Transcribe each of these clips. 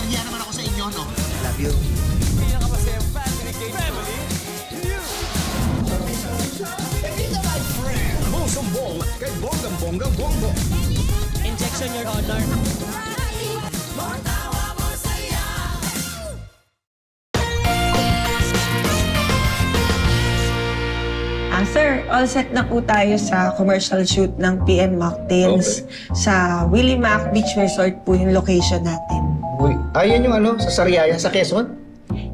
nahiya naman ako sa inyo, no? Love you. Sumbong kay Bonggang Bongo. Injection, Your Honor. Sir, all set na po tayo sa commercial shoot ng PM Mocktails. Sa Willie Mac Beach Resort po yung location natin. Uy, ayan yung ano, sa Sariaya, sa Quezon?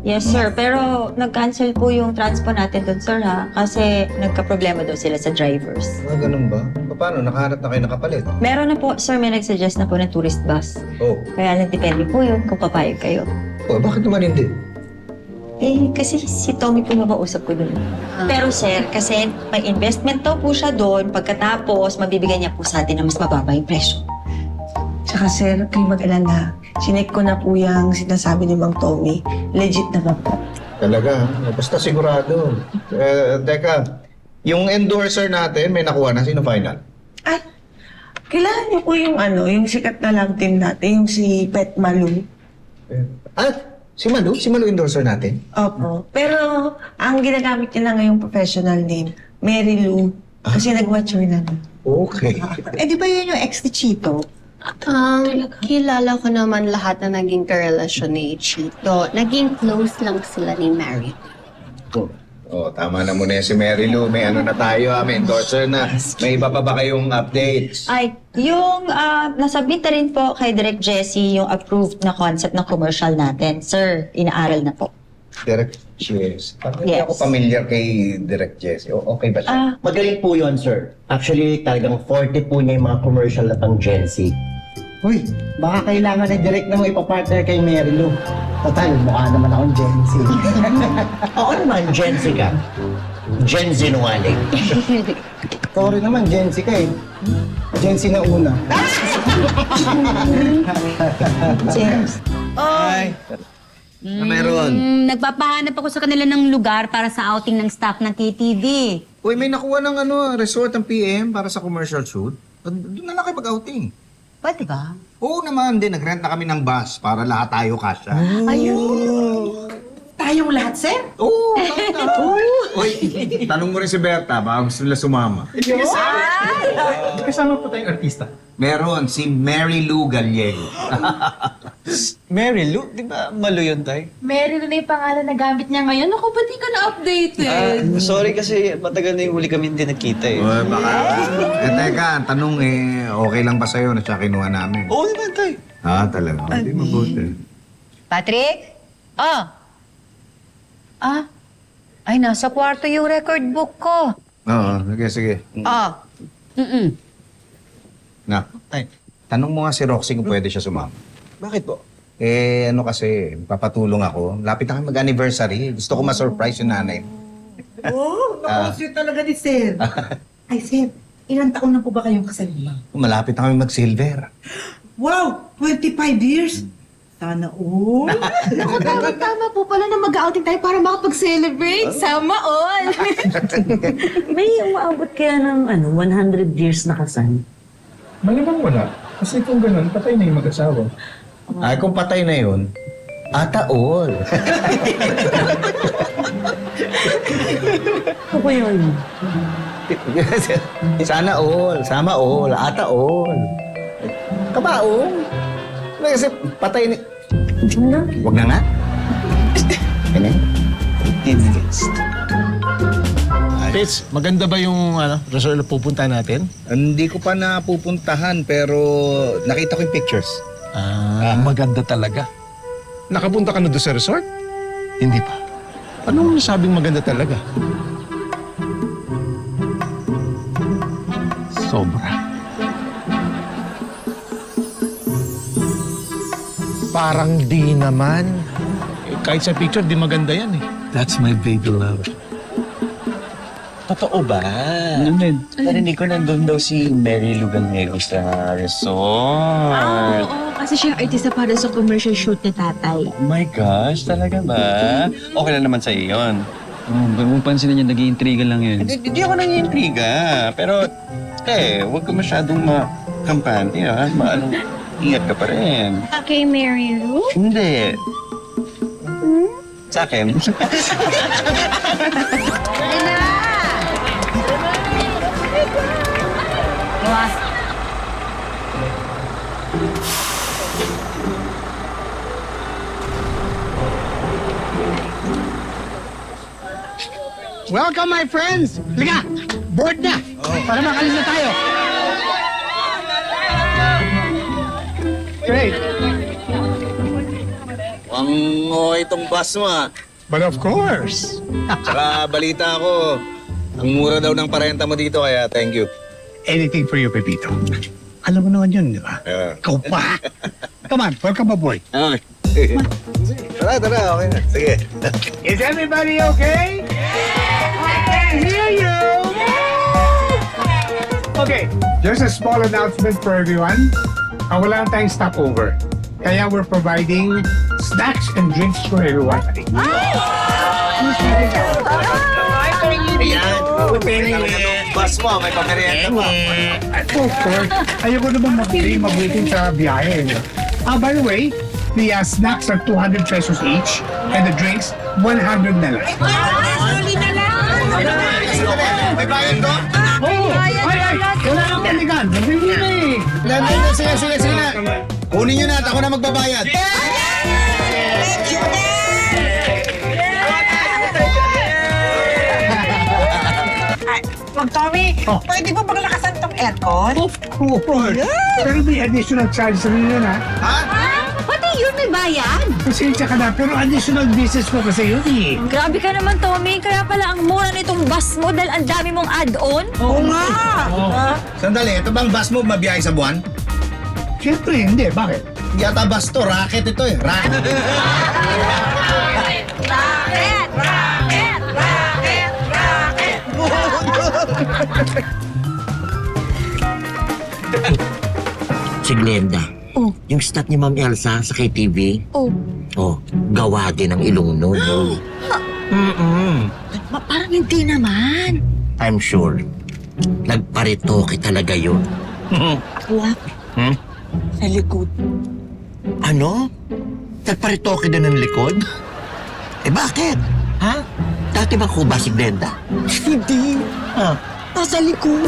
Yes, sir. Pero nag-cancel po yung transpo natin doon, sir, ha? Kasi nagka-problema daw sila sa drivers. Ah, ganun ba? Paano? Nakahanap na kayo nakapalit? Meron na po, sir. May nag-suggest na po ng tourist bus. Oh. Kaya lang depende po yun kung papayag kayo. Oh, bakit naman hindi? Eh, kasi si Tommy po mabausap ko doon. Pero, sir, kasi may investment daw po siya doon. Pagkatapos, mabibigay niya po sa atin na mas mababa yung presyo. Tsaka sir, kayo mag-alala. Sinek ko na po yung sinasabi ni Mang Tommy. Legit naman po. Talaga? Basta sigurado. Teka, yung endorser natin, may nakuha na. Sino final? Ay, kailangan niyo po yung yung sikat na love team natin, yung si Pet Malu. Si Malu? Si Malu endorser natin? Opo. Pero ang ginagamit niya na ngayong professional name, Mary Lou. Kasi nag-mature na. Okay. Eh, di ba yun yung ex ni Chito? Kilala ko naman lahat na naging karelasyon ni Chito. Naging close lang sila ni Mary. Oh, tama na muna yan si Mary Lou. May ano na tayo, may endorser na. May iba pa ba kayong updates? Ay, yung nasubmit na rin po kay Direk Jessie yung approved na concept ng commercial natin. Sir, inaaral na po. Direct Jess. Parang hindi Yes. ako familiar kay Direct Jess. Okay ba siya? Magaling po yun, sir. Actually, talagang forte po niya yung mga commercial na pang Gen Z. Uy, baka kailangan na direct na mo ipapartner kay Mary Lou. Total, mukha naman akong Gen Z. Oo naman, Gen Z ka. Gen Z nungaling. Sorry naman, Gen Z ka eh. Gen Z na una. James. Meron. Nagpapahanap ako sa kanila ng lugar para sa outing ng staff ng TTV. Uy, may nakuha ng resort ng PM para sa commercial shoot. Doon na lang kayo mag-outing. Pwede ba? Oo naman, din. Nag-rent na kami ng bus para lahat tayo kasya. Tayong lahat, sir? Oo, lahat na. Uy, tanong mo rin si Berta, baka gusto nila sumama. Kasama po tayong artista. Meron, si Mary Lou Gallego. Mary Lou, di ba Malu yun, tay? Mary na yung pangalan na gamit niya ngayon. Ako, ba't di ka na-updated? Sorry kasi matagal na yung huli kami hindi nagkita eh. Uy, baka. Teka, ang tanong okay lang ba sa'yo na siya kinuha namin? Oo naman, tay. Talaga. Hindi mabuti. Patrick? Ay, nasa kwarto yung record book ko. Oo, sige. Na, tay, tanong mo nga si Roxy kung pwede siya sumama. Bakit po? Kasi, papatulong ako. Lapit na kami mag-anniversary. Gusto ko ma-surprise yung nanay. Oh, naku-sweet talaga ni sir. Ay, sir, ilang taon na po ba kayong kasal niyo? Malapit na kami mag-silver. Wow, 25 years? Sana all. Ako, tama po pala na mag-outing tayo para makapag-celebrate. Sama all! May umaabot kaya ng 100 years na kasal? Malamang wala. Kasi kung ganun, patay na yung mag-asawa. Ay, kung patay na yun, all. Ako yun. Sana all, sama all, all. Kabaong. Kasi patay ni... Wag na nga. Ganyan. Pits, maganda ba yung resort na pupunta natin? Hindi ko pa napupuntahan pero nakita ko yung pictures. Maganda talaga. Nakapunta ka na doon sa resort? Hindi pa. Ano mo nasabing maganda talaga? Sobra. Parang di naman. Kahit sa picture, di maganda yan eh. That's my baby love. Totoo ba? Narinig ko nandun daw si Mary Lou Gallego sa resort. Oo, kasi siya yung artista para sa commercial shoot ni tatay. Oh my gosh, talaga ba? Okay lang naman sa'yo yun. Kung pansinin niya, nag-iintriga lang yun. Hindi ako nang-iintriga. Pero, huwag ka masyadong makampante, ha? Ingat ka pa rin. Kay Mary Lou? Hindi. Sa akin. Welcome, my friends! Liga! Board na! Para makalis na tayo! Great! Ang itong bus mo ah. But of course. Tsaka balita ko, ang mura daw ng parenta mo dito kaya thank you. Anything for you, Pepito. Alam mo naman yun, di ba? Yeah. Ikaw pa. Come on, welcome aboard. Ah. Tara, okay na. Sige. Is everybody okay? I can hear you! Okay, just a small announcement for everyone. Wala na tayong stopover. Kaya we're providing snacks and drinks for everyone. Ayan. Bus mo, may pamerienda pa. Of course, ayoko naman mabuting sa biyahe. By the way, the snacks are 200 pesos each and the drinks 100 na lang. May bayad doon? Ay! Wala nang taligan. Nandun na eh. Sige na. Kunin nyo na at ako na magbabayad. Tommy, pwede ba paglakasan tong aircon? Of course. Pero may additional charge rin yun ha. Pati yun may bayad. Pasensya ka na, pero additional business ko kasi yun eh. Grabe ka naman, Tommy. Kaya pala ang mura nitong bus mo dahil ang dami mong add-on. Oo nga! Sandali, ito bang bus mo mabiyahe sa buwan? Siyempre, hindi. Bakit? Yata bus to, racket ito eh. Racket. Si Glenda. Yung stat ni Ma'am Elsa sa KTV. Gawa din ng ilong nun. Parang hindi naman. I'm sure. Nagparitoke talaga yun. Wala. Sa likod. Ano? Nagparitoke din ng likod? Bakit? Ha? Dati ba kuba si Glenda? Hindi. Nasa likod.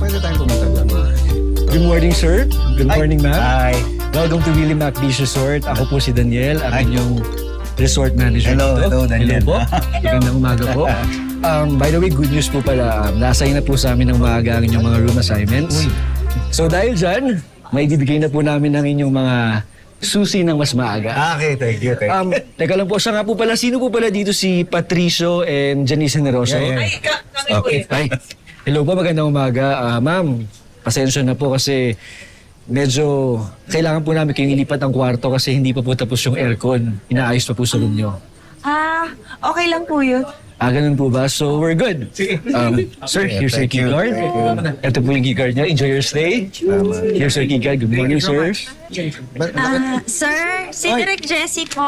Pwede tayong pumunta dyan. Good morning, sir. Good morning, ma'am. Hi. Welcome to Willie Mac Beach Resort. Ako po si Daniel, ang inyong resort manager Hello, dito. hello, Daniel. Hello po. Magandang umaga po. By the way, good news po pala. Nasa na po sa amin ng maaga ang inyong mga room assignments. So dahil dyan, may bibigay na po namin ang inyong mga susi ng mas maaga. Okay, thank you. Teka lang po, siya nga po pala, sino po pala dito si Patricio and Janice Generoso? Okay. Hi. Hello po, magandang umaga. Ma'am, pasensya na po kasi medyo kailangan po namin kayong ilipat ang kwarto kasi hindi pa po tapos yung aircon. Inaayos pa po sa room nyo. Okay lang po yun. Ganun po ba? So, we're good. Sir, here's your key card. Ito po yung key card niya. Enjoy your stay. Here's your key card. Good morning, sir. Sir, si Direk Jessie po.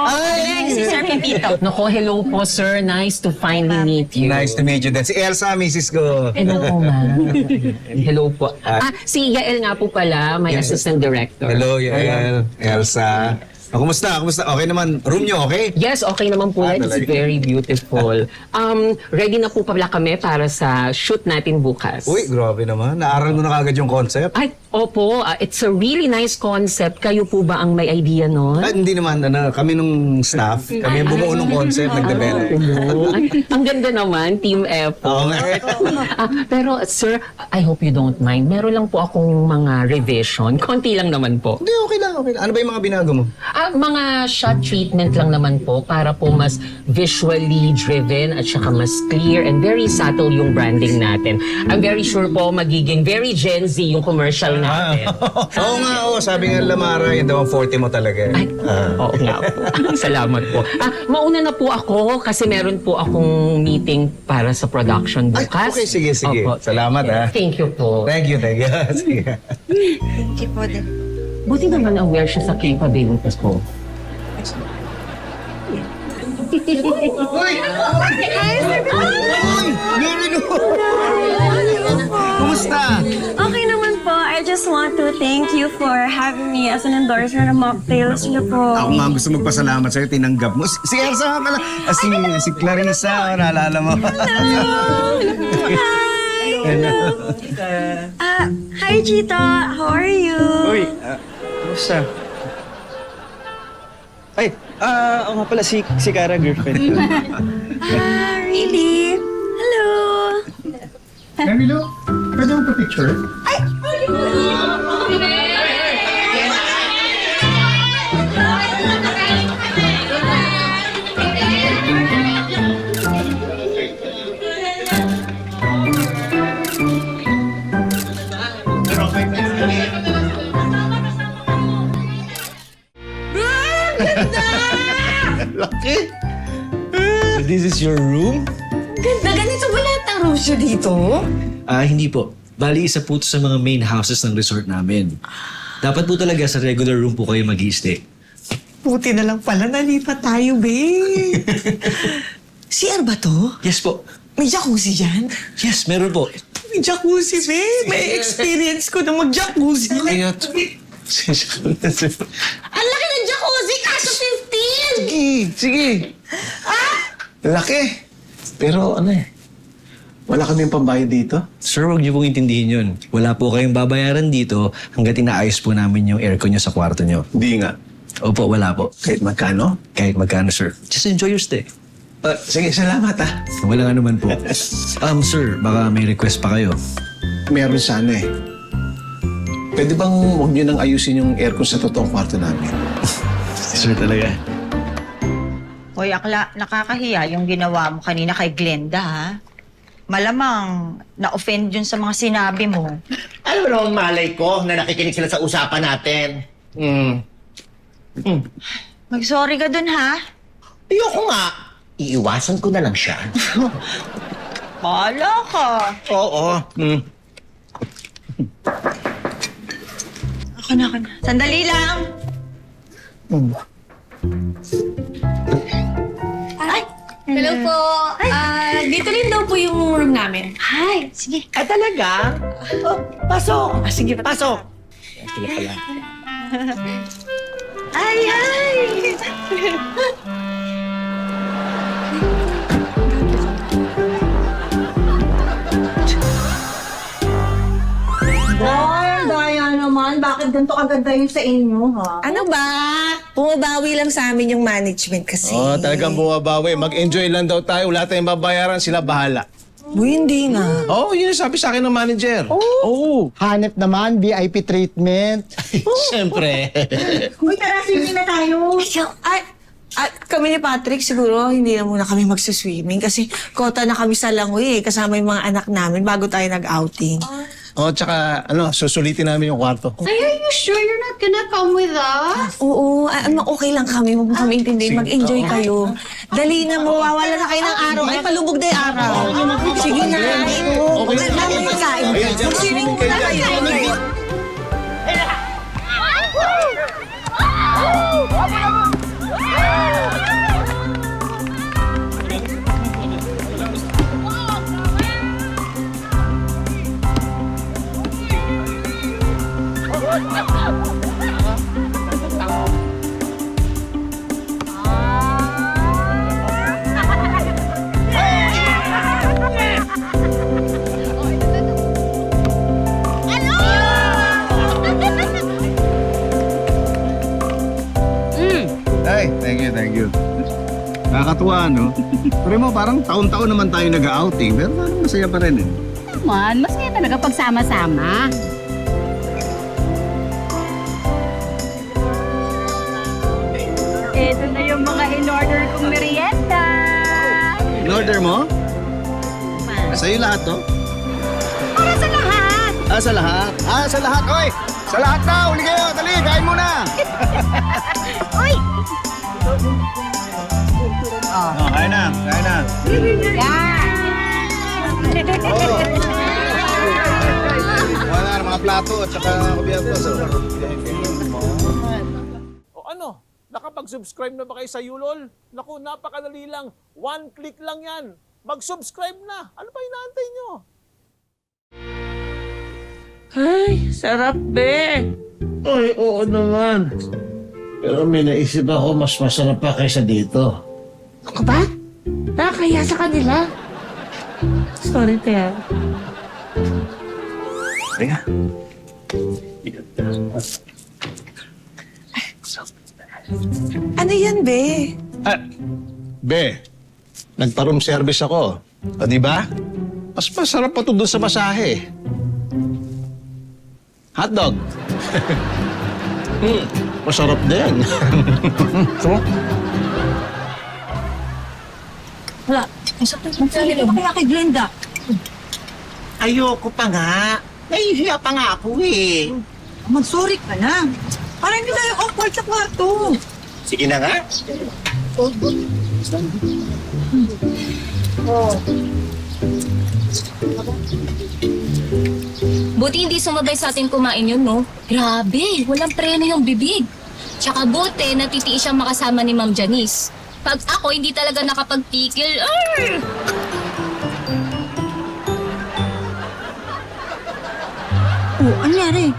Si Sir Pepito. Nako, hello po, sir. Nice to finally meet you. Nice to meet you din. Si Elsa, misis ko. Hello po, ma'am. Hello po. Si Yael nga po pala, my assistant director. Hello, Yael. Elsa. Kumusta? Okay naman. Room nyo, okay? Yes, okay naman po. It's very beautiful. Ready na po pala kami para sa shoot natin bukas. Uy, grabe naman. Naaral mo na kagad yung concept. Ay, opo. It's a really nice concept. Kayo po ba ang may idea nun? Hindi naman. Kami nung staff, kami ang bumuo ng concept, nag-develop. Ay, ang ganda naman, team effort. Oo nga. Pero sir, I hope you don't mind. Meron lang po akong mga revision. Konti lang naman po. Hindi, okay lang. Ano ba yung mga binago mo? Mga shot treatment lang naman po para po mas visually driven at saka mas clear and very subtle yung branding natin. I'm very sure po magiging very Gen Z yung commercial natin. Oo nga, oo. Sabi nga Lamara, yun daw ang forte mo talaga. Ay, oo nga po. Salamat po. Mauna na po ako kasi meron po akong meeting para sa production Ay, bukas. okay, sige. Opo. Salamat, ha. Thank you po. Thank you. Sige. Thank you po din. Buti naman aware siya sa capabilities ko. Kumusta? Okay naman po. I just want to thank you for having me as an endorser ng mocktails niyo po. Ako nga gusto magpasalamat sa'yo, tinanggap mo. Si Elsa nga pala. Si Clarissa, naalala mo. Hi, Chito. How are you? Uy, kumusta? Ay, ako nga pala si Cara, girlfriend. Really? Hello. Mary Lou, pwede mo pa-picture? Laki. So this is your room? Ganda, ganito ba lahat ng rooms nyo dito? Hindi po. Bali, isa po ito sa mga main houses ng resort namin. Dapat po talaga sa regular room po kayo mag-i-stay. Buti na lang pala, nalipat tayo, babe. CR ba to? Yes po. May jacuzzi dyan? Yes, meron po. May jacuzzi, babe. May experience ko na mag-jacuzzi. Kaya Ang laki ng jacuzzi, kaso 15! Sige. Laki. Pero wala kaming pambayad dito. Sir, huwag niyo pong intindihin yun. Wala po kayong babayaran dito hanggat inaayos po namin yung aircon niyo sa kwarto niyo. Hindi nga. Opo, wala po. Kahit magkano? Kahit magkano, sir. Just enjoy your stay. Sige, salamat, ha. Wala nga naman po. Sir, baka may request pa kayo. Meron sana eh. Pwede bang huwag niyo nang ayusin yung aircon sa totoong kwarto namin? Sir talaga. Hoy, Akla, nakakahiya yung ginawa mo kanina kay Glenda, ha? Malamang na-offend yun sa mga sinabi mo. Alam mo naman malay ko na nakikinig sila sa usapan natin. Mag-sorry ka dun, ha? Ayoko nga. Iiwasan ko na lang siya. Bahala ka. Oo. Ako na. Sandali lang. Hello po. Dito rin daw po yung room namin. Hi, sige. Talaga? Pasok. Sige, Pasok. Sige pala. Ay! Daya naman. Bakit ganito kaganda yung sa inyo, ha? Ano ba? Bumabawi lang sa amin yung management kasi. Talagang bumabawi. Mag-enjoy lang daw tayo. Wala tayong babayaran. Sila bahala. Uy, hindi na. Yun yung sabi sa akin ng manager. Hanep naman, VIP treatment. Siyempre. Uy, tara, swimming na tayo. At kami ni Patrick, siguro hindi na muna kami magsiswimming kasi kota na kami sa langoy kasama yung mga anak namin bago tayo nag-outing. Tsaka, susulitin namin yung kwarto. Ay, are you sure you're not gonna come with us? Oo, okay lang kami. Huwag mo kami intindihin. Mag-enjoy kayo. Dali na, mawawala na kayo ng araw. Ay, palubog na yung araw. Sige na. Okay na namin magkain. Mag-swimming muna kayo. Ay, thank you. Nakakatuwa, no? Pero mo, parang taon-taon naman tayo nag-outing. Pero parang masaya pa rin, eh. Naman, masaya talaga pag sama-sama. Ito na yung mga in-order kong merienda. In-order mo? Sa'yo lahat to? Para sa lahat. Sa lahat? Sa lahat. Oy! Sa lahat na! Uli kayo! Dali! Kain muna! Uy! Kain na! Kain na! Wala na mga plato at saka kubiyerto. O ano? Nakapag-subscribe na ba kayo sa Yulol? Naku, napakadali lang. 1 click lang yan. Mag-subscribe na. Ano pa inaantay nyo? Ay, sarap, be. Ay, oo naman. Pero may naisip ako, mas masarap pa kaysa dito. Ako ba? Nakakaya sa kanila. Sorry, Tia. Teka. Ano yan, be? Be, nagpa-room service ako. O, di ba? Mas masarap pa ito doon sa masahe. Hotdog. Masarap din. Wala. Magsabi pa kaya kay Glenda. Ayoko pa nga. Nahihiya pa nga ako eh. Mag-sorry ka na. Para hindi tayo awkward sa kwarto. Sige na nga. Buti hindi sumabay sa atin kumain yun, no? Grabe, walang preno yung bibig. Tsaka buti, natitiis siyang makasama ni Ma'am Janice. Pag ako, hindi talaga nakapagpikil. Arr! Oh, ano nangyari?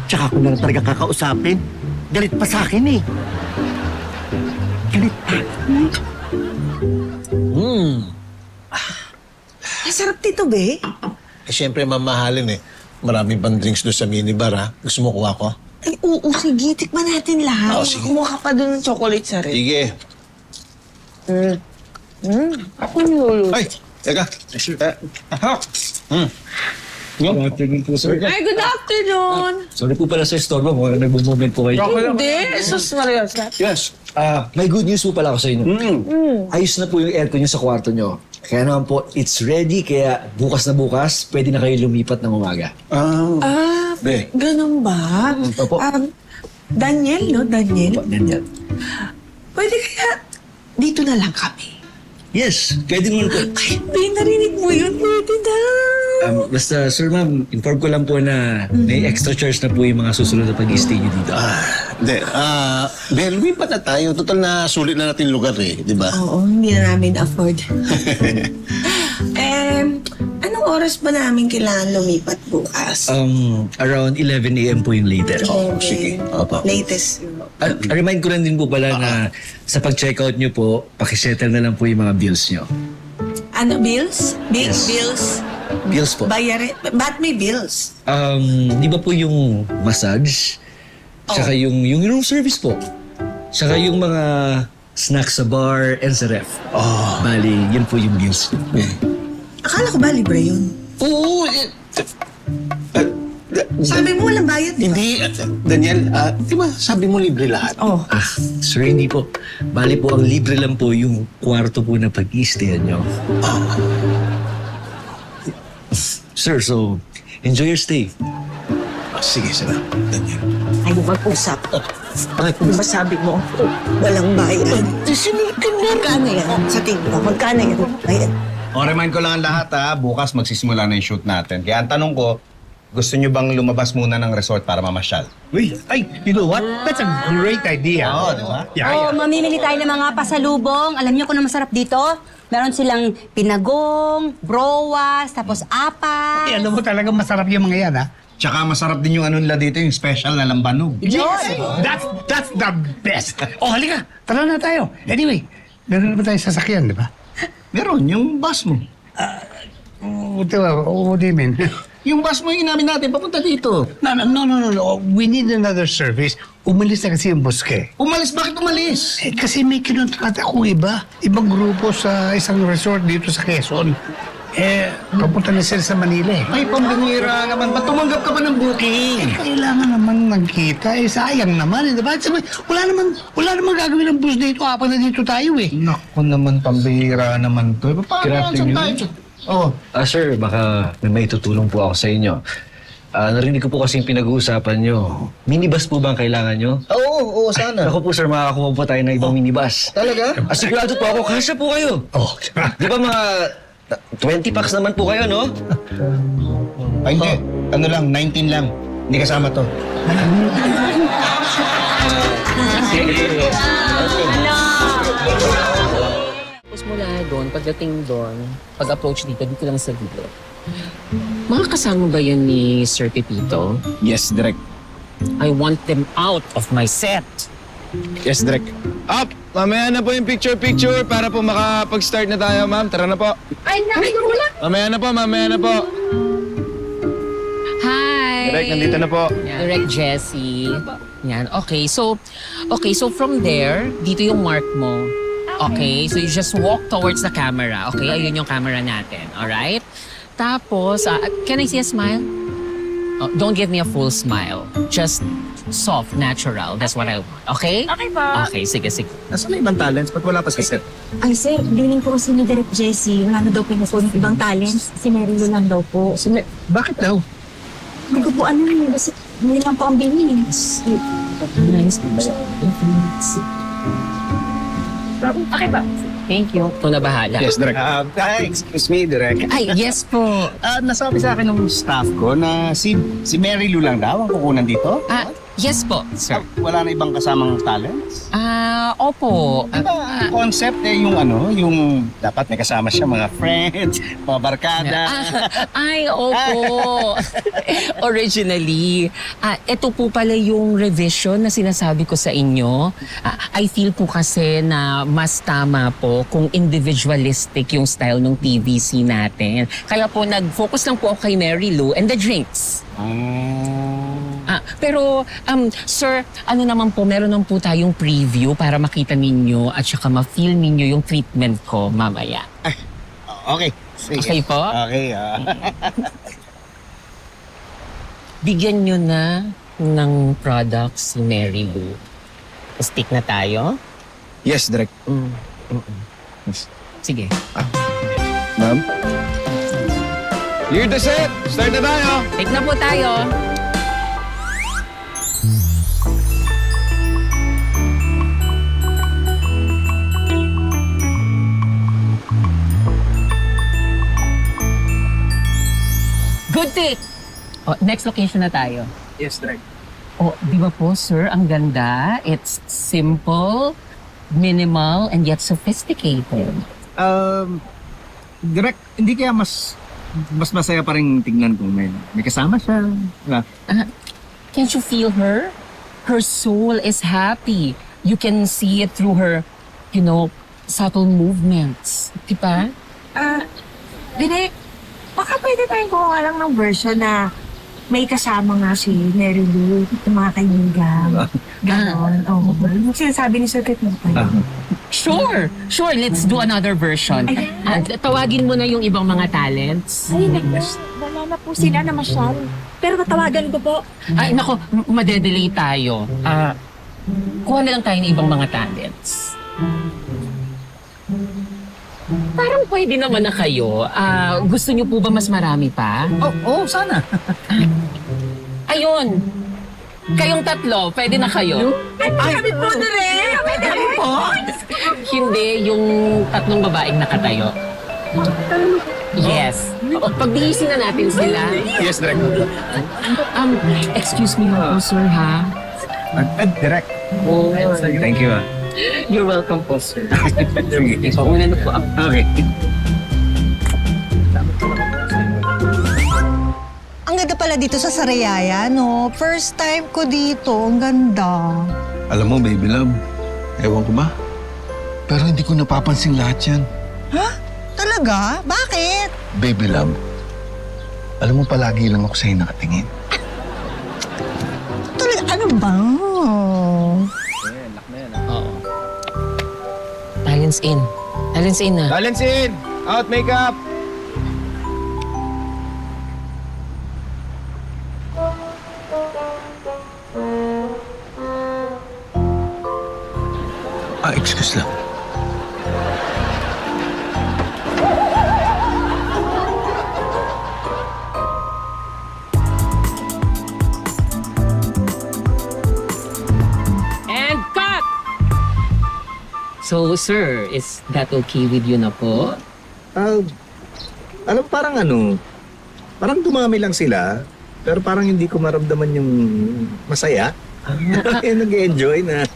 Tsaka ako na lang talaga kakausapin. Galit pa sa akin eh. Galit pa. Ay, sarap dito, be. Eh, siyempre, mamahalin eh. Maraming pang drinks doon sa minibar, ha? Gusto mo kuha ko? Ay, oo, sige. Tikman natin lahat. Oo, sige. Kumuha ka pa doon ng chocolate sa rin. Sige. Ako niluluto. Ay, teka. Ay, good afternoon. Sorry po pala sa istorbo mo. Nag-moment po kayo. Hindi, sus Maria. Yes. May good news po pala ako sa inyo. Ayos na po yung aircon nyo sa kwarto nyo. Kaya naman po, it's ready. Kaya bukas na bukas, pwede na kayo lumipat ng umaga. Be. Ganun ba? Opo. Daniel, no? Daniel? Ganyan. Pwede kaya dito na lang kami. Yes, pwede naman po. Ay, be, narinig mo yun. Pwede na. Basta, sir ma'am, inform ko lang po na may extra charge na po yung mga susunod na pag-stay nyo dito. Hindi. Bel, lumipat na tayo. Total na sulit na natin lugar eh. Di ba? Oo, hindi na namin afford. Anong oras ba namin kailangan lumipat bukas? Around 11 a.m. po yung latest. Sige. Opo. Latest. Remind ko lang din po pala na sa pag-checkout nyo po, pakisettle na lang po yung mga bills nyo. Ano, bills? Big Yes. bills? Bills po. Bayarin? Ba't may bills? Di ba po yung massage? Tsaka yung room service po. Tsaka yung mga snacks sa bar and sa ref. Bali, yun po yung bills nyo. Akala ko ba libre yun? Oo. Sabi mo walang bayad, di ba? Hindi. Daniel, di ba sabi mo libre lahat? Oh. Sir, hindi po. Bali po, ang libre lang po yung kwarto po na pag-i-stayan nyo. Sir, so, enjoy your stay. Sige, salamat, Daniel. Ay, mag-usap. Di ba sabi mo, walang bayad? Sunod ka na. Magkano yan? Sa tingin mo, magkano yan? Bayad. Remind ko lang ang lahat, ha. Bukas magsisimula na yung shoot natin. Kaya ang tanong ko, gusto nyo bang lumabas muna ng resort para mamasyal? Uy, ay, you know what? That's a great idea. Oo, di ba? Oh, mamimili tayo ng mga pasalubong. Alam niyo kung ano masarap dito? Meron silang pinagong, browas, tapos apa. Eh, alam mo talaga masarap yung mga yan, ha? Tsaka masarap din yung ano nila dito, yung special na lambanog. Yes! That's the best. Oh, halika. Tara na tayo. Anyway, meron na ba tayong sasakyan, di ba? Meron, yung bus mo. What do you mean? Yung bus mo yung inamin natin, papunta dito. No. We need another service. Umalis na kasi yung buske. Umalis? Bakit umalis? Eh, kasi may kinontrata akong iba. Ibang grupo sa isang resort dito sa Quezon. Papunta na sila sa Manila eh. Ay, pambihira naman. Ba't tumanggap ka pa ng booking? Kailangan naman magkita. Sayang naman. Diba? Wala naman gagawin ng bus dito. Apat na dito tayo eh. Naku naman, pambihira naman to. Paano saan tayo? Oh, Sir, baka may maitutulong po ako sa inyo. Narinig ko po kasi yung pinag-uusapan nyo. Minibus po ba ang kailangan nyo? oo, sana. Ako po, sir, makakakuha po tayo ng ibang minibus. Talaga? Sigurado po ako, kasya po kayo. Di ba mga 20 packs naman po kayo, no? Ay, hindi. Ano lang, 19 lang. Hindi kasama to. Tapos mula doon, pagdating doon, pag-approach dito lang sa video. Mga kasama ba yan ni Sir Pepito? Yes, direct. I want them out of my set. Yes, direct. Up! Mamaya na po yung picture-picture para po makapag-start na tayo, ma'am. Tara na po. Ay, wala. Mamaya na po. Hi! Direk, nandito na po. Direct Jessie. Yan. Okay, so from there, dito yung mark mo. Okay, so you just walk towards the camera. Okay, ayun yung camera natin. Alright? Tapos, can I see a smile? Oh, don't give me a full smile. Just soft, natural. That's what I want. Okay? Okay po. Okay, sige. Nasaan na ibang talents? Ba't wala pa sa set? Ay, sir, billing po kasi ni Direk Jessie. Wala na daw pinupo ng ibang talents. Si Mary Lou lang daw po. Bakit daw? Hindi ko po ano yun. Kasi hindi lang po ang billing. Nice. Okay ba? Thank you. Ito na bahala. Yes, direct. Excuse me, Direk. Ay, yes po. Nasabi sa akin ng staff ko na si Mary Lou lang daw ang kukunan dito. Yes po, sir. Wala na ibang kasamang talents? Opo. Diba, concept yung dapat may kasama siya, mga friends, mga barkada. Ay, opo. Originally, ito po pala yung revision na sinasabi ko sa inyo. I feel po kasi na mas tama po kung individualistic yung style ng TVC natin. Kaya po nag-focus lang po ako kay Mary Lou and the drinks. Pero, sir, ano naman po, meron naman po tayong preview para makita ninyo at saka ma-feel ninyo yung treatment ko mamaya. Okay. Sige. Okay po? Okay. Bigyan nyo na ng products si Mary Lou. Stick na tayo? Yes, direct. Sige. Ma'am? Clear the set! Start na tayo! Stick na po tayo. Good take! Next location na tayo. Yes, direct. Di ba po, sir, ang ganda? It's simple, minimal, and yet sophisticated. Direct, hindi kaya mas masaya pa rin tignan kung may kasama siya. Diba? Can't you feel her? Her soul is happy. You can see it through her, subtle movements. Di ba? Direk, baka pwede tayong kuha lang ng version na may kasama nga si Mary Lou, yung mga kaibigan. Ganon. Yung sinasabi ni Sir Pepito. Sure. Let's do another version. Tawagin mo na yung ibang mga talents. Ay, wala na po sila na masyal. Pero tatawagan ko po. Ay, nako, madedelay tayo. Kuha na lang tayo ng ibang mga talents. Parang pwede naman na kayo. Gusto niyo po ba mas marami pa? Sana. Ayun. Kayong tatlo, pwede na kayo. Kami po na rin! Kami po! Hindi, yung tatlong babaeng nakatayo. Yes. Pagbihisin na natin sila. Yes, direct. Excuse me po, sir, ha? Direct. Thank you. You're welcome po, sir. So, una na po ako. Okay. Ang ganda pala dito sa Sariaya, no? First time ko dito. Ang ganda. Alam mo, baby love, ewan ko ba? Pero hindi ko napapansin lahat yan. Ha? Talaga? Bakit? Baby love, alam mo palagi lang ako sa'yo nakatingin. Talaga? Ano ba? Oo. Talents in. Talents in, Balance in! Out makeup! Excuse lang. And cut! So, sir, is that okay with you na po? Alam, parang dumami lang sila, pero parang hindi ko maramdaman yung masaya. Nag-enjoy na.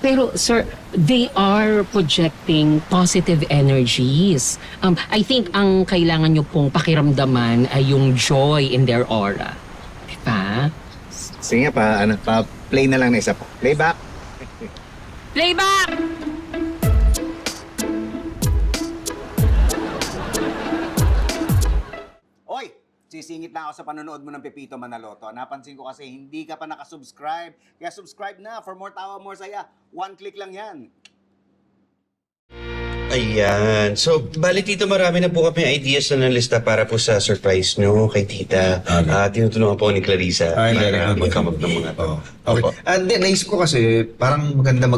Pero, sir, they are projecting positive energies. I think ang kailangan nyo pong pakiramdaman ay yung joy in their aura. Diba? Sige pa-play na lang na isa pa. Playback. Playback! Oy! Sisingit na ako sa panonood mo ng Pepito Manaloto. Napansin ko kasi hindi ka pa nakasubscribe. Kaya subscribe na for more tawa, more saya. One click lang yan. Ayan. So, bali tito, marami na po kami ideas na nalista para po sa surprise nyo kay tita. Tinutulungan po ni Clarissa Ay, para very good. mag-come up ng mga to. Okay. Hindi, naisip ko kasi parang maganda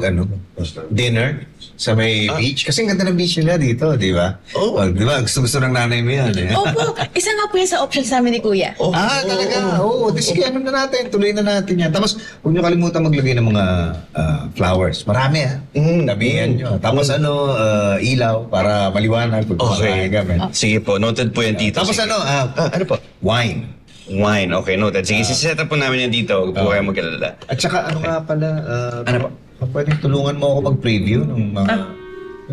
dinner sa may beach. Kasi ang ganda ng beach nila dito, di ba? Oo. Di ba? Gusto ng nanay mo yan. Eh. Opo, isa nga po yan sa options namin ni Kuya. Talaga? Oo. Sige, na natin. Tuloy na natin yan. Tapos, huwag nyo kalimutan maglagay ng mga flowers. Marami, Tabihan nyo. Tapos, ilaw para maliwanag. Okay. Sige po, noted po yan dito. Tapos, Sige. ano po? Wine. Wine, okay, noted. Sige, siset up po namin yan dito. Huwag po kayo mag-alala. At saka, ano nga pala? Ano po? Pwedeng tulungan mo ako mag-preview ng mga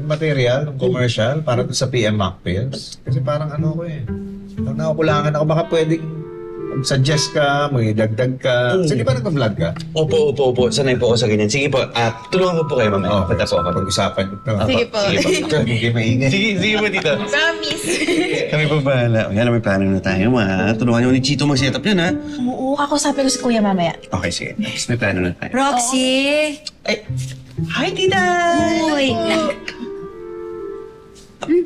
yung material, ng commercial para doon sa PM Mocktails. Kasi parang ko Ang nakukulangan ako, baka pwedeng mag-suggest ka, mag-dagdag ka. Kasi di ba nag-vlog ka? Opo. Sanay po ako sa ganyan. Sige po, tulungan ko po kayo mamaya. Punta po ako. Pag-usapan ito. Sige po. Hindi maingay. Sige po dito. Promise. Kami po bahala. Yan, may plano na tayo, ma. Tulungan niyo ni Chito mag-set up yan, ha? Oo, kakusapin ko si Kuya mamaya. Okay, sige. Next, may plano na tayo. Roxy! Hi, tita! Uy!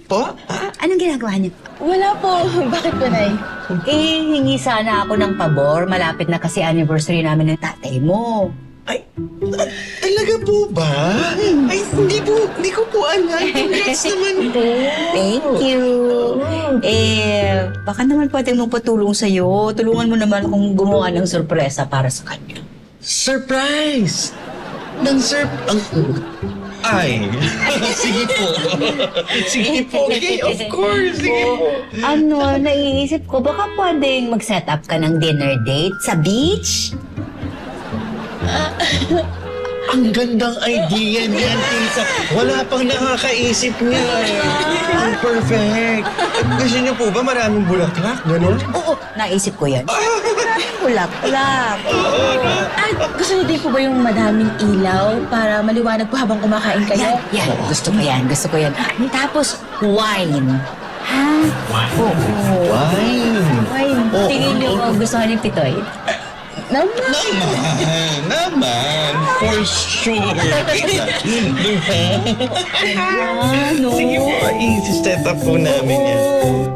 Po? Anong ginagawa niyo? Wala po. Bakit po, Nay? Hingi sana ako ng pabor. Malapit na kasi anniversary namin ng tatay mo. Talaga po ba? Ay, hindi ko po alam. Congrats naman po. Thank you. Baka naman pwede mo patulong sa'yo. Tulungan mo naman akong gumawa ng sorpresa para sa kanya. Surprise! Ay! Sige po. Sige po. Okay, of course. Sige po. Naiisip ko, baka pwedeng mag-set up ka ng dinner date sa beach? Ang gandang idea niyan, tita. Wala pang nakakaisip niya. Ang perfect. Gusto niyo po ba maraming bulaklak? Ganon? Oo, naisip ko yan. Maraming bulaklak. Gusto niyo din po ba yung madaming ilaw para maliwanag po habang kumakain kayo? Yan. Gusto ko yan. Tapos, wine. Ha? Oo. Wine. Tingin niyo kung gusto ka ni Pitoy? Naman. For sure. Sige po, i-set up po namin yan.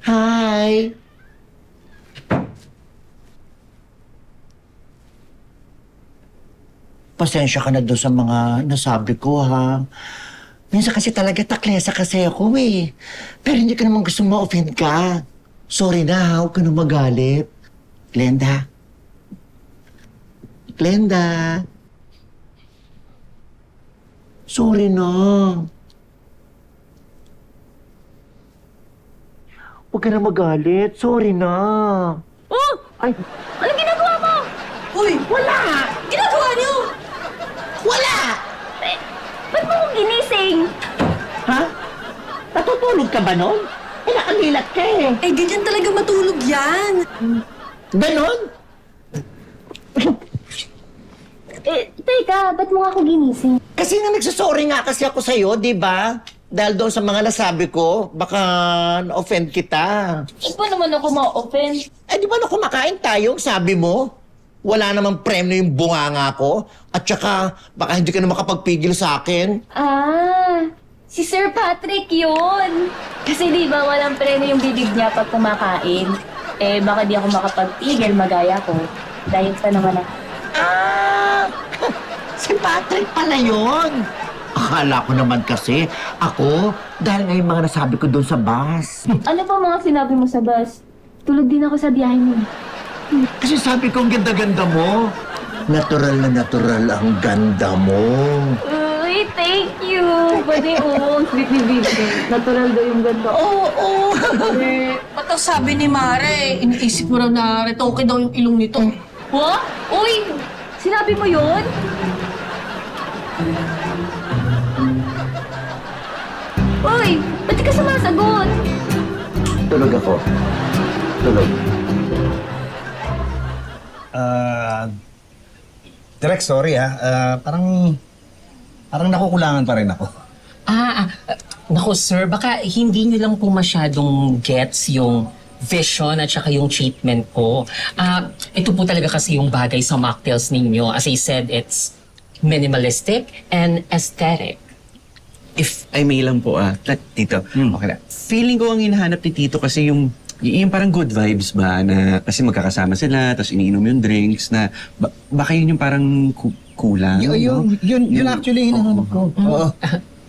Hi! Pasensya ka na doon sa mga nasabi ko, ha? Minsan kasi talaga taklesa kasi ako, eh. Pero hindi ka naman gusto ma-offend ka. Sorry na, ha? Huwag ka na magalit. Glenda? Glenda? Sorry na. Huwag ka na magalit. Sorry na. Oh! Ay, Anong ginagawa mo? uy, wala! Ginagawa niyo? Wala! Ba't mo akong ginising? Ha? Natutulog ka ba nun? Nakagilat ka eh. Ganyan talaga matulog yan. Ganon? Teka, ba't mo ako ginising? Kasi nga nagsasorry nga kasi ako sa'yo, di ba? Dahil doon sa mga nasabi ko, baka na-offend kita. Ba't pa naman ako ma-offend? Di ba na kumakain tayo, sabi mo? Wala namang premyo yung bunganga ko. At saka, baka hindi ka na makapagpigil sa akin. Si Sir Patrick yun. Kasi di ba walang preno yung bibig niya pag kumakain? Baka di ako makapagtigil, magaya ko. Dahil sa naman ako. Si Patrick pala yun! Akala ko naman kasi, ako, dahil nga yung mga nasabi ko doon sa bus. Ano pa mga sinabi mo sa bus? Tulog din ako sa biyahe mo. Kasi sabi ko, ang ganda-ganda mo. Natural na natural ang ganda mo. Uy, thank you! Pwede, sweet ni Vivi. Natural daw yung ganda. Oo! Ba't ang sabi ni Mare, iniisip mo raw na retoke daw yung ilong nito. What? Uy! Sinabi mo yun? Uy! Ba't di ka sumasagot? Tulog ako. Tulog. Direk, sorry parang nakukulangan pa rin ako. Naku sir, baka hindi nyo lang po masyadong gets yung vision at saka yung treatment ko. Ito po talaga kasi yung bagay sa mocktails ninyo. As I said, it's minimalistic and aesthetic. If I may lang po, Tito, okay na. Feeling ko ang hinahanap ni Tito kasi yung parang good vibes ba na kasi magkakasama sila, tapos iniinom yung drinks na baka yun yung parang kulang. Yun actually hinahanap ko. Oo.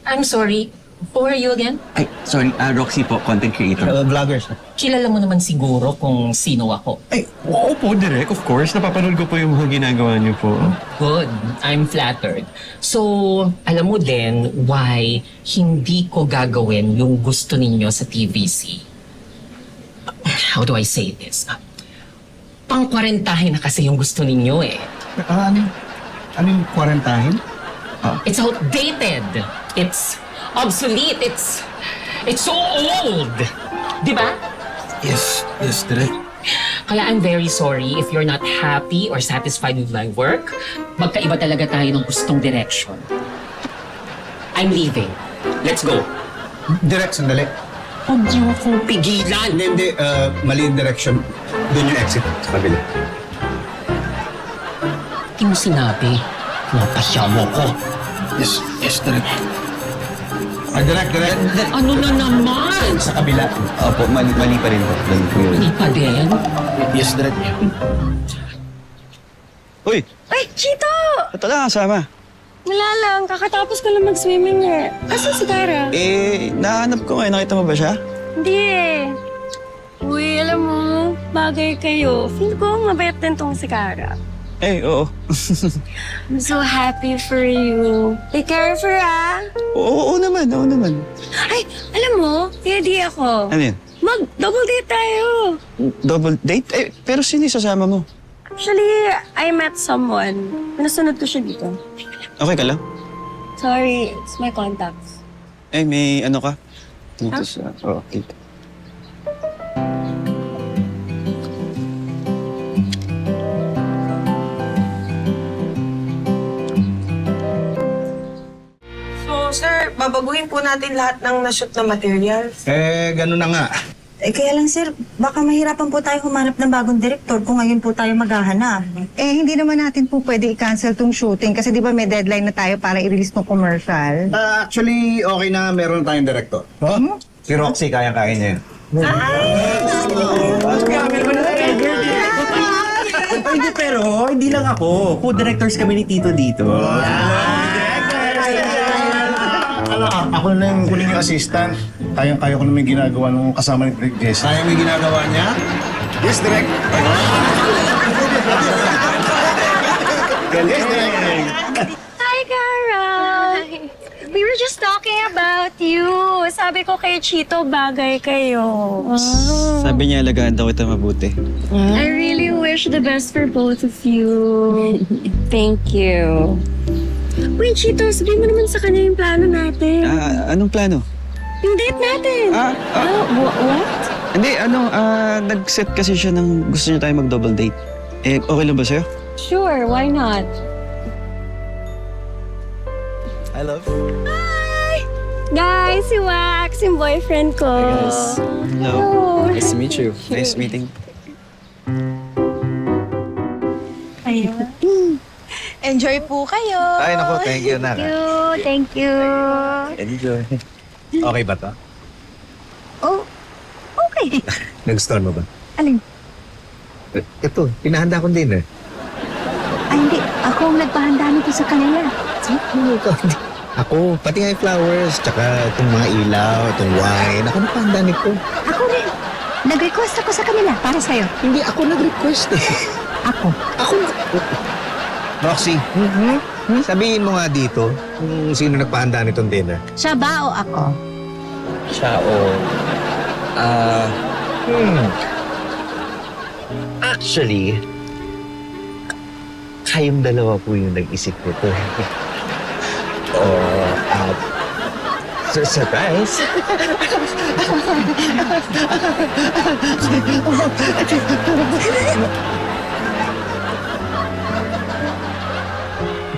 I'm sorry, who are you again? Ay, sorry, Roxy po, content creator. Vloggers. Kilala mo naman siguro kung sino ako. Ay, oo po, direct, of course. Napapanood ko po yung mga ginagawa niyo po. Good. I'm flattered. So, alam mo din why hindi ko gagawin yung gusto ninyo sa TVC. How do I say this? Pang-kwarentahin na kasi yung gusto ninyo eh. Ano yung kwarentahin? It's outdated. It's obsolete. It's so old. Di ba? Yes, direct. Kaya I'm very sorry if you're not happy or satisfied with my work. Magkaiba talaga tayo ng gustong direction. I'm leaving. Let's go. Direk, sandali. Huwag niyo akong pigilan. Hindi. Mali yung direction. Doon yung exit sa kabila. Hindi mo sinabi. Napasya mo ko. Yes, direct. Direk. Ano na naman? Sa kabila. Opo, mali pa rin po. Hindi pa din. Yes, direct. Uy, Ay, Chito! ito lang kasama. Wala lang, kakatapos ko lang mag-swimming eh. Asan si Tara? Nahanap ko ngayon. Nakita mo ba siya? Hindi eh. Uy, alam mo, bagay kayo. Feel ko mabait din tong si Kara. Oo. I'm so happy for you. Take care of her, ah. Oo naman. Ay, alam mo, ready ako. Ano yan? Mag-double date tayo. Double date? Pero sino sasama mo? Actually, I met someone. Nasunod ko siya dito. Okay ka lang? Sorry, it's my contacts. May ano ka? Dito sa... Okay. So, sir, babaguhin po natin lahat ng na-shoot na materials. Ganun na nga. Kaya lang sir, baka mahirapan po tayo humanap ng bagong direktor kung ngayon po tayo maghahanap. Hindi naman natin po pwede i-cancel tong shooting kasi di ba may deadline na tayo para i-release ng commercial. Actually, okay na meron tayong director. Si Roxy, kayang-kaya niya yun. Pero hindi lang ako. Co-directors kami ni Tito dito. Ako na yung kunin yung assistant. Kayang-kaya ko naman yung ginagawa nung kasama ni Jesse. Kaya may ginagawa niya? Yes, direct. Yes, direct. Hi, Kara! We were just talking about you. Sabi ko kay Chito, bagay kayo. Sabi niya, alagaan daw kita mabuti. I really wish the best for both of you. Thank you. Wait, Chito, sabihin mo naman sa kanya yung plano natin. Anong plano? Yung date natin. What? Hindi, nag-set kasi siya ng gusto niya tayo mag-double date. Okay lang ba sa'yo? Sure, why not? I love. Hi! Guys, si Wax, yung boyfriend ko. Hello. Nice to meet you. Nice meeting. Ayun. Enjoy po kayo. Ay, naku, thank you, Naka. Thank you. Enjoy. Okay ba to? Oh, okay. Nag-stall mo ba? Alin? Ito, pinahanda ko din eh. Ay, hindi. Ako ang nagpahanda nito sa kanila. Ako, pati nga yung flowers, tsaka itong mga ilaw, itong wine. Ako napahanda nito. Ako rin. Nag-request ako sa kanila para sa'yo. Hindi ako nag-request eh. Ako. Roxy, sabihin mo nga dito kung sino nagpahanda nitong dinner. Siya ba o ako? Siya o... Actually, kayong dalawa po yung nag-isip nito. Surprise!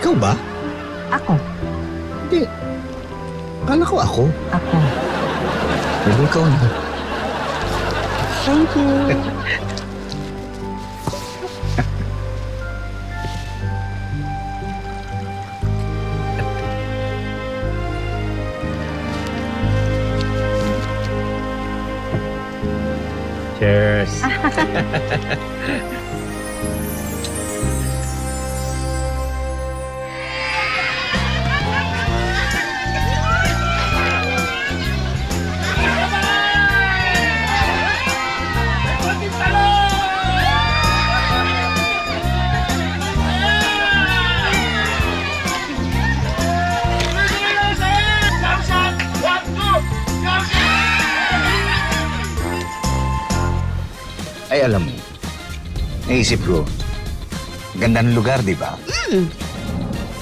Ikaw ba? Ako. Hindi. Akala ko ako. Ako. Pero ikaw na. Thank you. Cheers. Ay, alam mo, naisip ko, ganda ng lugar, di ba?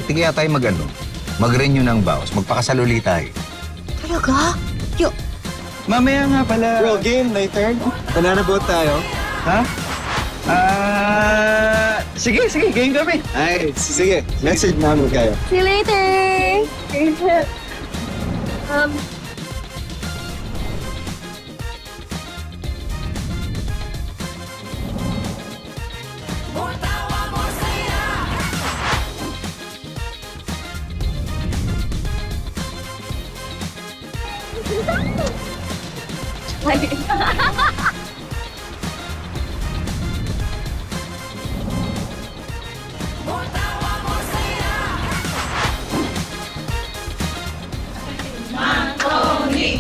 Hindi kaya tayo mag-renew ng vows, magpakasal ulit tayo. Talaga? Mamaya nga pala. Bro, game, later. Banana boat tayo. Ha? Sige, game kami. Ay, sige. Message namin kayo. See you later! Mangkoni!